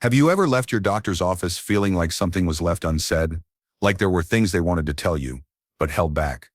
Have you ever left your doctor's office feeling like something was left unsaid? Like there were things they wanted to tell you, but held back?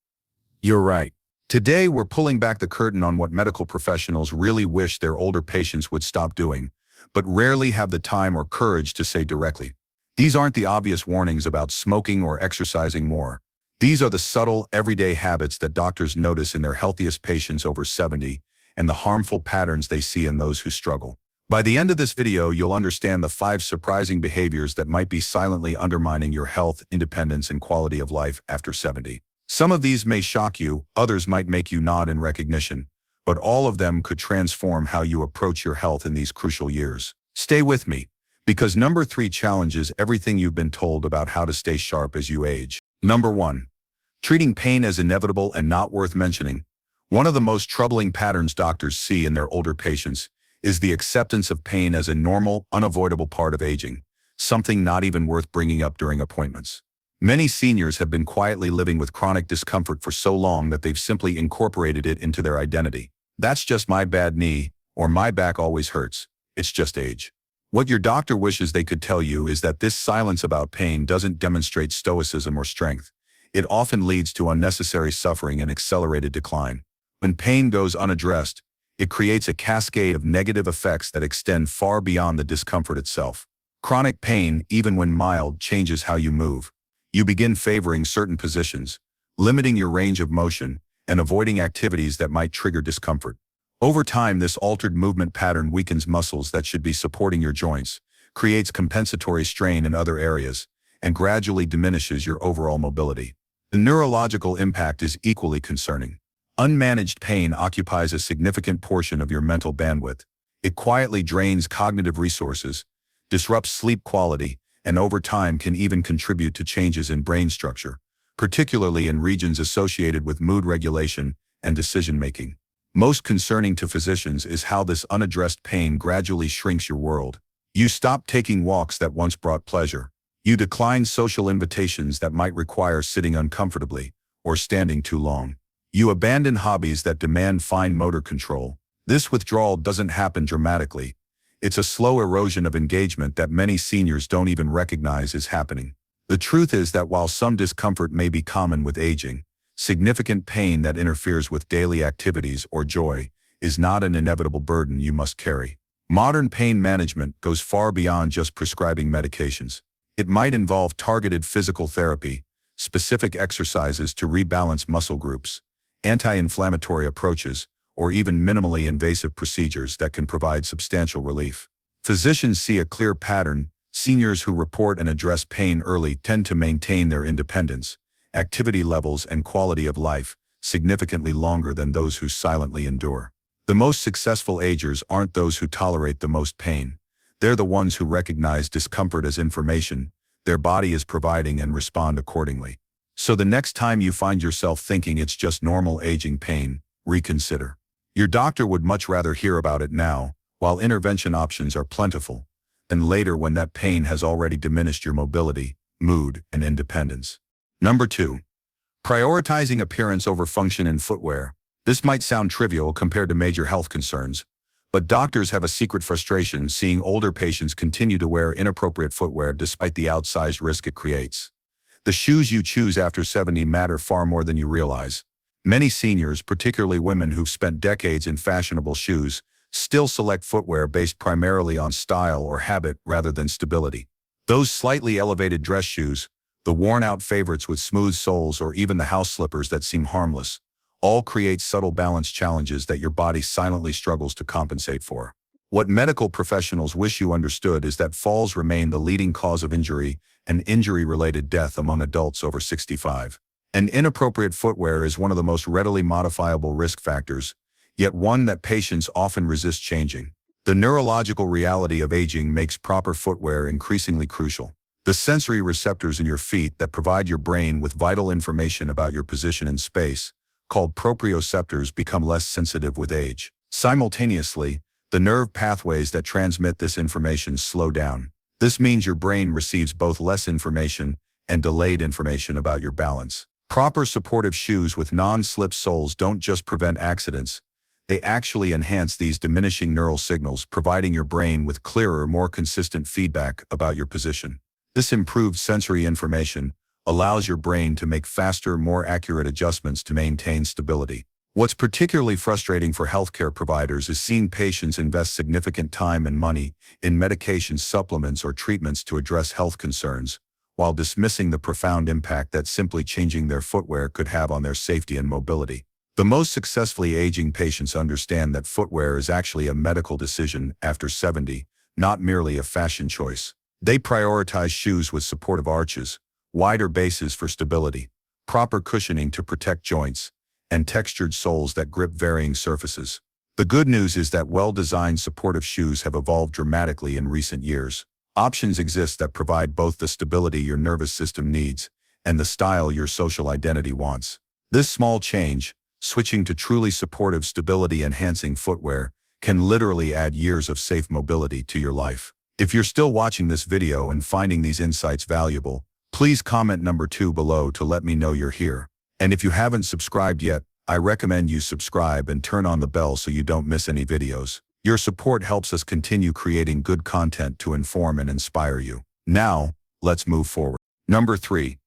You're right. Today, we're pulling back the curtain on what medical professionals really wish their older patients would stop doing, but rarely have the time or courage to say directly. These aren't the obvious warnings about smoking or exercising more. These are the subtle, everyday habits that doctors notice in their healthiest patients over 70, and the harmful patterns they see in those who struggle. By the end of this video, you'll understand the 5 surprising behaviors that might be silently undermining your health, independence, and quality of life after 70. Some of these may shock you, others might make you nod in recognition, but all of them could transform how you approach your health in these crucial years. Stay with me, because number 3 challenges everything you've been told about how to stay sharp as you age. Number 1. Treating pain as inevitable and not worth mentioning. One of the most troubling patterns doctors see in their older patients is the acceptance of pain as a normal, unavoidable part of aging, something not even worth bringing up during appointments. Many seniors have been quietly living with chronic discomfort for so long that they've simply incorporated it into their identity. That's just my bad knee, or my back always hurts. It's just age. What your doctor wishes they could tell you is that this silence about pain doesn't demonstrate stoicism or strength. It often leads to unnecessary suffering and accelerated decline. When pain goes unaddressed, it creates a cascade of negative effects that extend far beyond the discomfort itself. Chronic pain, even when mild, changes how you move. You begin favoring certain positions, limiting your range of motion, and avoiding activities that might trigger discomfort. Over time, this altered movement pattern weakens muscles that should be supporting your joints, creates compensatory strain in other areas, and gradually diminishes your overall mobility. The neurological impact is equally concerning. Unmanaged pain occupies a significant portion of your mental bandwidth. It quietly drains cognitive resources, disrupts sleep quality, and over time can even contribute to changes in brain structure, particularly in regions associated with mood regulation and decision-making. Most concerning to physicians is how this unaddressed pain gradually shrinks your world. You stop taking walks that once brought pleasure. You decline social invitations that might require sitting uncomfortably or standing too long. You abandon hobbies that demand fine motor control. This withdrawal doesn't happen dramatically. It's a slow erosion of engagement that many seniors don't even recognize is happening. The truth is that while some discomfort may be common with aging, significant pain that interferes with daily activities or joy is not an inevitable burden you must carry. Modern pain management goes far beyond just prescribing medications. It might involve targeted physical therapy, specific exercises to rebalance muscle groups, anti-inflammatory approaches, or even minimally invasive procedures that can provide substantial relief. Physicians see a clear pattern. Seniors who report and address pain early tend to maintain their independence, activity levels, and quality of life significantly longer than those who silently endure. The most successful agers aren't those who tolerate the most pain. They're the ones who recognize discomfort as information their body is providing and respond accordingly. So the next time you find yourself thinking it's just normal aging pain, reconsider. Your doctor would much rather hear about it now, while intervention options are plentiful, than later when that pain has already diminished your mobility, mood, and independence. Number 2. Prioritizing appearance over function in footwear. This might sound trivial compared to major health concerns, but doctors have a secret frustration seeing older patients continue to wear inappropriate footwear despite the outsized risk it creates. The shoes you choose after 70 matter far more than you realize. Many seniors, particularly women who've spent decades in fashionable shoes, still select footwear based primarily on style or habit rather than stability. Those slightly elevated dress shoes, the worn-out favorites with smooth soles, or even the house slippers that seem harmless, all create subtle balance challenges that your body silently struggles to compensate for. What medical professionals wish you understood is that falls remain the leading cause of injury and injury-related death among adults over 65. And inappropriate footwear is one of the most readily modifiable risk factors, yet one that patients often resist changing. The neurological reality of aging makes proper footwear increasingly crucial. The sensory receptors in your feet that provide your brain with vital information about your position in space, called proprioceptors, become less sensitive with age. Simultaneously, the nerve pathways that transmit this information slow down. This means your brain receives both less information and delayed information about your balance. Proper supportive shoes with non-slip soles don't just prevent accidents, They actually enhance these diminishing neural signals, providing your brain with clearer, more consistent feedback about your position. This improved sensory information allows your brain to make faster, more accurate adjustments to maintain stability. What's particularly frustrating for healthcare providers is seeing patients invest significant time and money in medications, supplements, or treatments to address health concerns, while dismissing the profound impact that simply changing their footwear could have on their safety and mobility. The most successfully aging patients understand that footwear is actually a medical decision after 70, not merely a fashion choice. They prioritize shoes with supportive arches, wider bases for stability, proper cushioning to protect joints, and textured soles that grip varying surfaces. The good news is that well-designed supportive shoes have evolved dramatically in recent years. Options exist that provide both the stability your nervous system needs and the style your social identity wants. This small change, switching to truly supportive, stability-enhancing footwear, can literally add years of safe mobility to your life. If you're still watching this video and finding these insights valuable, please comment number 2 below to let me know you're here. And if you haven't subscribed yet, I recommend you subscribe and turn on the bell so you don't miss any videos. Your support helps us continue creating good content to inform and inspire you. Now, let's move forward. Number 3.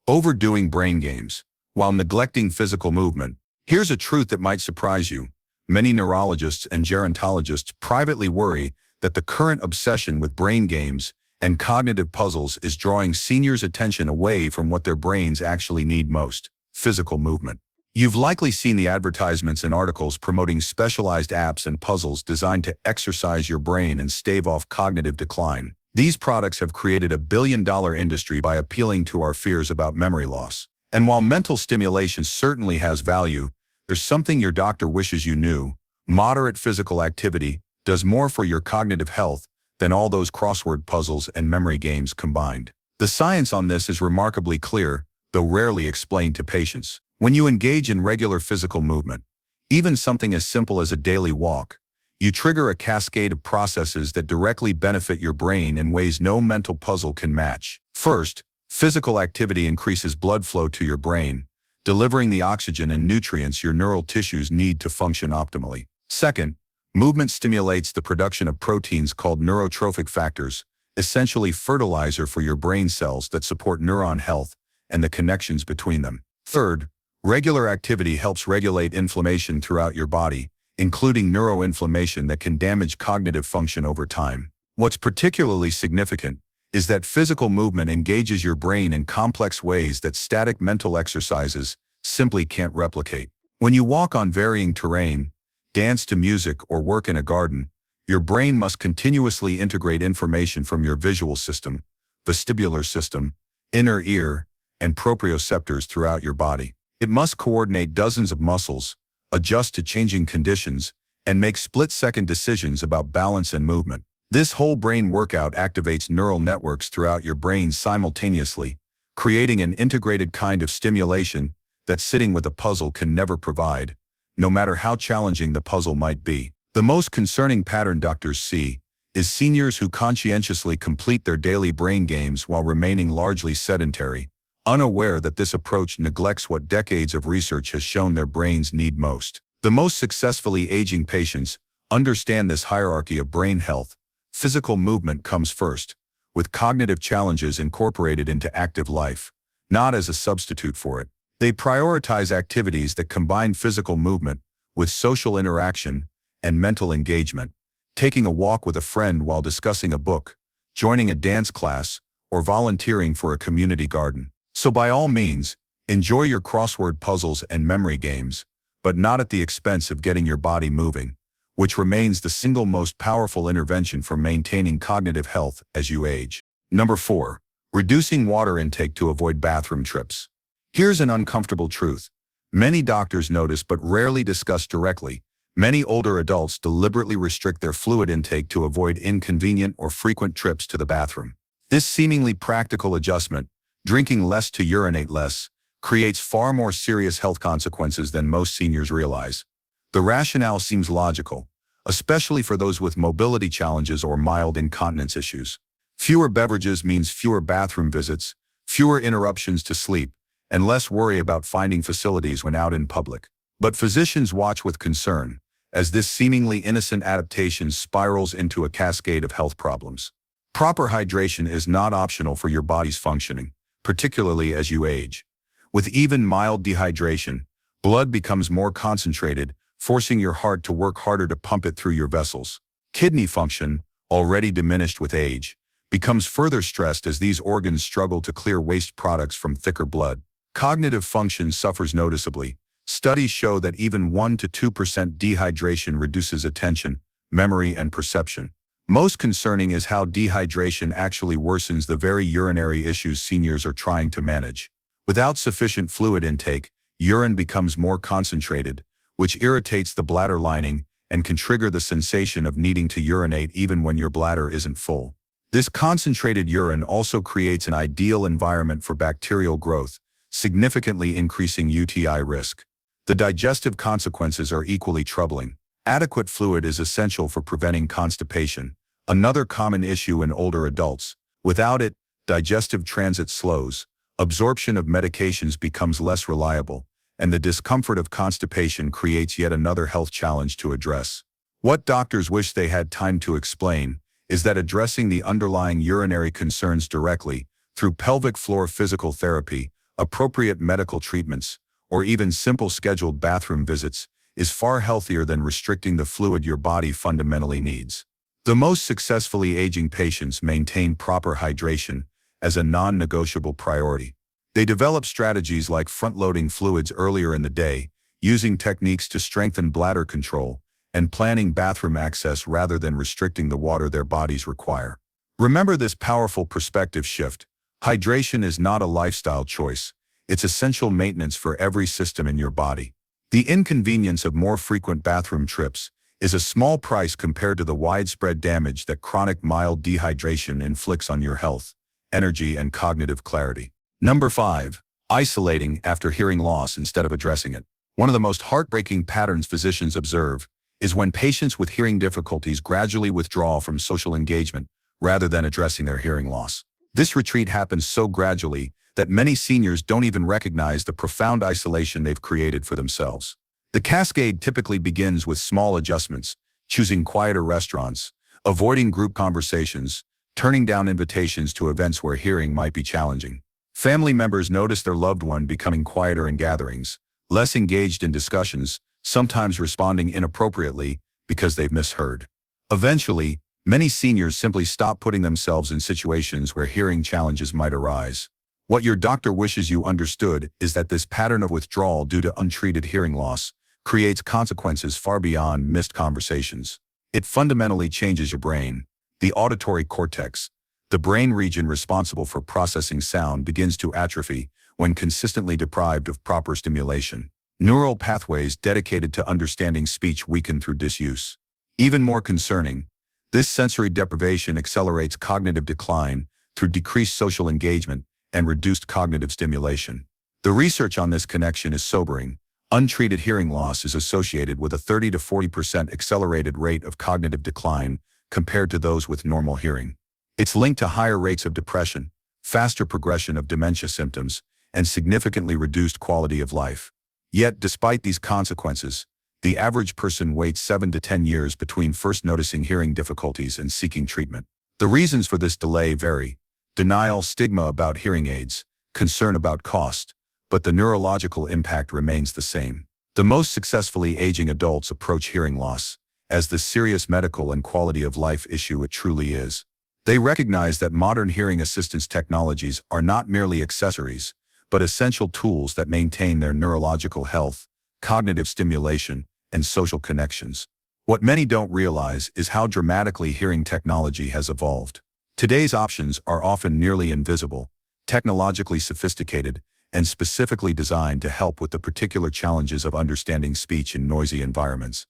Overdoing brain games while neglecting physical movement. Here's a truth that might surprise you. Many neurologists and gerontologists privately worry that the current obsession with brain games and cognitive puzzles is drawing seniors' attention away from what their brains actually need most: physical movement. You've likely seen the advertisements and articles promoting specialized apps and puzzles designed to exercise your brain and stave off cognitive decline. These products have created a billion-dollar industry by appealing to our fears about memory loss. And while mental stimulation certainly has value, there's something your doctor wishes you knew. Moderate physical activity does more for your cognitive health than all those crossword puzzles and memory games combined. The science on this is remarkably clear, though rarely explained to patients. When you engage in regular physical movement, even something as simple as a daily walk, you trigger a cascade of processes that directly benefit your brain in ways no mental puzzle can match. First, physical activity increases blood flow to your brain, delivering the oxygen and nutrients your neural tissues need to function optimally. Second, movement stimulates the production of proteins called neurotrophic factors, essentially fertilizer for your brain cells that support neuron health and the connections between them. Third, regular activity helps regulate inflammation throughout your body, including neuroinflammation that can damage cognitive function over time. What's particularly significant is that physical movement engages your brain in complex ways that static mental exercises simply can't replicate. When you walk on varying terrain, dance to music, or work in a garden, your brain must continuously integrate information from your visual system, vestibular system, inner ear, and proprioceptors throughout your body. It must coordinate dozens of muscles, adjust to changing conditions, and make split-second decisions about balance and movement. This whole brain workout activates neural networks throughout your brain simultaneously, creating an integrated kind of stimulation that sitting with a puzzle can never provide, no matter how challenging the puzzle might be. The most concerning pattern doctors see is seniors who conscientiously complete their daily brain games while remaining largely sedentary, unaware that this approach neglects what decades of research has shown their brains need most. The most successfully aging patients understand this hierarchy of brain health. Physical movement comes first, with cognitive challenges incorporated into active life, not as a substitute for it. They prioritize activities that combine physical movement with social interaction and mental engagement, taking a walk with a friend while discussing a book, joining a dance class, or volunteering for a community garden. So by all means, enjoy your crossword puzzles and memory games, but not at the expense of getting your body moving, which remains the single most powerful intervention for maintaining cognitive health as you age. Number 4. Reducing water intake to avoid bathroom trips. Here's an uncomfortable truth. Many doctors notice but rarely discuss directly. Many older adults deliberately restrict their fluid intake to avoid inconvenient or frequent trips to the bathroom. This seemingly practical adjustment, drinking less to urinate less, creates far more serious health consequences than most seniors realize. The rationale seems logical, especially for those with mobility challenges or mild incontinence issues. Fewer beverages means fewer bathroom visits, fewer interruptions to sleep, and less worry about finding facilities when out in public. But physicians watch with concern, as this seemingly innocent adaptation spirals into a cascade of health problems. Proper hydration is not optional for your body's functioning, particularly as you age. With even mild dehydration, blood becomes more concentrated, forcing your heart to work harder to pump it through your vessels. Kidney function, already diminished with age, becomes further stressed as these organs struggle to clear waste products from thicker blood. Cognitive function suffers noticeably. Studies show that even 1 to 2% dehydration reduces attention, memory, and perception. Most concerning is how dehydration actually worsens the very urinary issues seniors are trying to manage. Without sufficient fluid intake, urine becomes more concentrated, which irritates the bladder lining and can trigger the sensation of needing to urinate even when your bladder isn't full. This concentrated urine also creates an ideal environment for bacterial growth, significantly increasing UTI risk. The digestive consequences are equally troubling. Adequate fluid is essential for preventing constipation, another common issue in older adults. Without it, digestive transit slows, absorption of medications becomes less reliable, and the discomfort of constipation creates yet another health challenge to address. What doctors wish they had time to explain is that addressing the underlying urinary concerns directly, through pelvic floor physical therapy, appropriate medical treatments, or even simple scheduled bathroom visits, is far healthier than restricting the fluid your body fundamentally needs. The most successfully aging patients maintain proper hydration as a non-negotiable priority. They develop strategies like front-loading fluids earlier in the day, using techniques to strengthen bladder control, and planning bathroom access rather than restricting the water their bodies require. Remember this powerful perspective shift. Hydration is not a lifestyle choice. It's essential maintenance for every system in your body. The inconvenience of more frequent bathroom trips is a small price compared to the widespread damage that chronic mild dehydration inflicts on your health, energy, and cognitive clarity. Number 5. Isolating after hearing loss instead of addressing it. One of the most heartbreaking patterns physicians observe is when patients with hearing difficulties gradually withdraw from social engagement rather than addressing their hearing loss. This retreat happens so gradually that many seniors don't even recognize the profound isolation they've created for themselves. The cascade typically begins with small adjustments, choosing quieter restaurants, avoiding group conversations, turning down invitations to events where hearing might be challenging. Family members notice their loved one becoming quieter in gatherings, less engaged in discussions, sometimes responding inappropriately because they've misheard. Eventually, many seniors simply stop putting themselves in situations where hearing challenges might arise. What your doctor wishes you understood is that this pattern of withdrawal due to untreated hearing loss creates consequences far beyond missed conversations. It fundamentally changes your brain. The auditory cortex, the brain region responsible for processing sound, begins to atrophy when consistently deprived of proper stimulation. Neural pathways dedicated to understanding speech weaken through disuse. Even more concerning, this sensory deprivation accelerates cognitive decline through decreased social engagement and reduced cognitive stimulation. The research on this connection is sobering. Untreated hearing loss is associated with a 30 to 40% accelerated rate of cognitive decline compared to those with normal hearing. It's linked to higher rates of depression, faster progression of dementia symptoms, and significantly reduced quality of life. Yet, despite these consequences, the average person waits 7 to 10 years between first noticing hearing difficulties and seeking treatment. The reasons for this delay vary: denial, stigma about hearing aids, concern about cost, but the neurological impact remains the same. The most successfully aging adults approach hearing loss as the serious medical and quality of life issue it truly is. They recognize that modern hearing assistance technologies are not merely accessories, but essential tools that maintain their neurological health, cognitive stimulation, and social connections. What many don't realize is how dramatically hearing technology has evolved. Today's options are often nearly invisible, technologically sophisticated, and specifically designed to help with the particular challenges of understanding speech in noisy environments.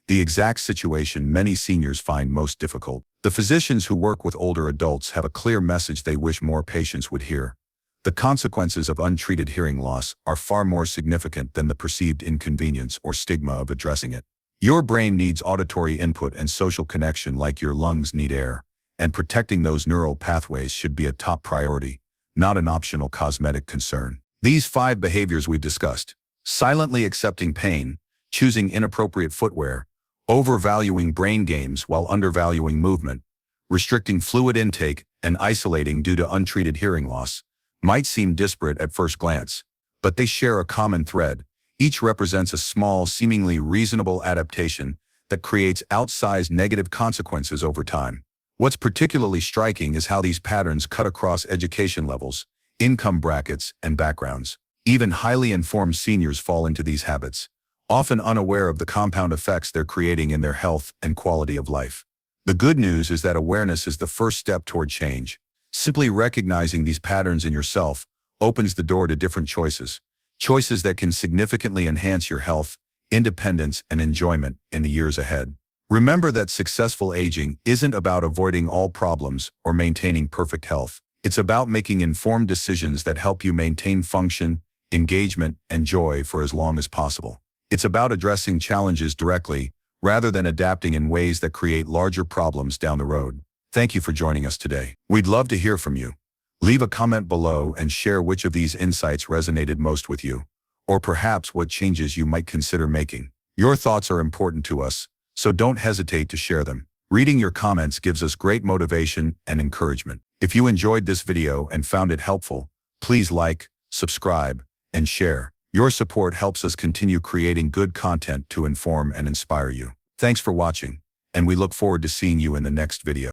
The exact situation many seniors find most difficult. The physicians who work with older adults have a clear message they wish more patients would hear. The consequences of untreated hearing loss are far more significant than the perceived inconvenience or stigma of addressing it. Your brain needs auditory input and social connection like your lungs need air, and protecting those neural pathways should be a top priority, not an optional cosmetic concern. These 5 behaviors we've discussed: silently accepting pain, choosing inappropriate footwear, Overvaluing brain games while undervaluing movement, restricting fluid intake, and isolating due to untreated hearing loss might seem disparate at first glance, but they share a common thread. Each represents a small, seemingly reasonable adaptation that creates outsized negative consequences over time. What's particularly striking is how these patterns cut across education levels, income brackets, and backgrounds. Even highly informed seniors fall into these habits, often unaware of the compound effects they're creating in their health and quality of life. The good news is that awareness is the first step toward change. Simply recognizing these patterns in yourself opens the door to different choices that can significantly enhance your health, independence, and enjoyment in the years ahead. Remember that successful aging isn't about avoiding all problems or maintaining perfect health. It's about making informed decisions that help you maintain function, engagement, and joy for as long as possible. It's about addressing challenges directly, rather than adapting in ways that create larger problems down the road. Thank you for joining us today. We'd love to hear from you. Leave a comment below and share which of these insights resonated most with you, or perhaps what changes you might consider making. Your thoughts are important to us, so don't hesitate to share them. Reading your comments gives us great motivation and encouragement. If you enjoyed this video and found it helpful, please like, subscribe, and share. Your support helps us continue creating good content to inform and inspire you. Thanks for watching, and we look forward to seeing you in the next video.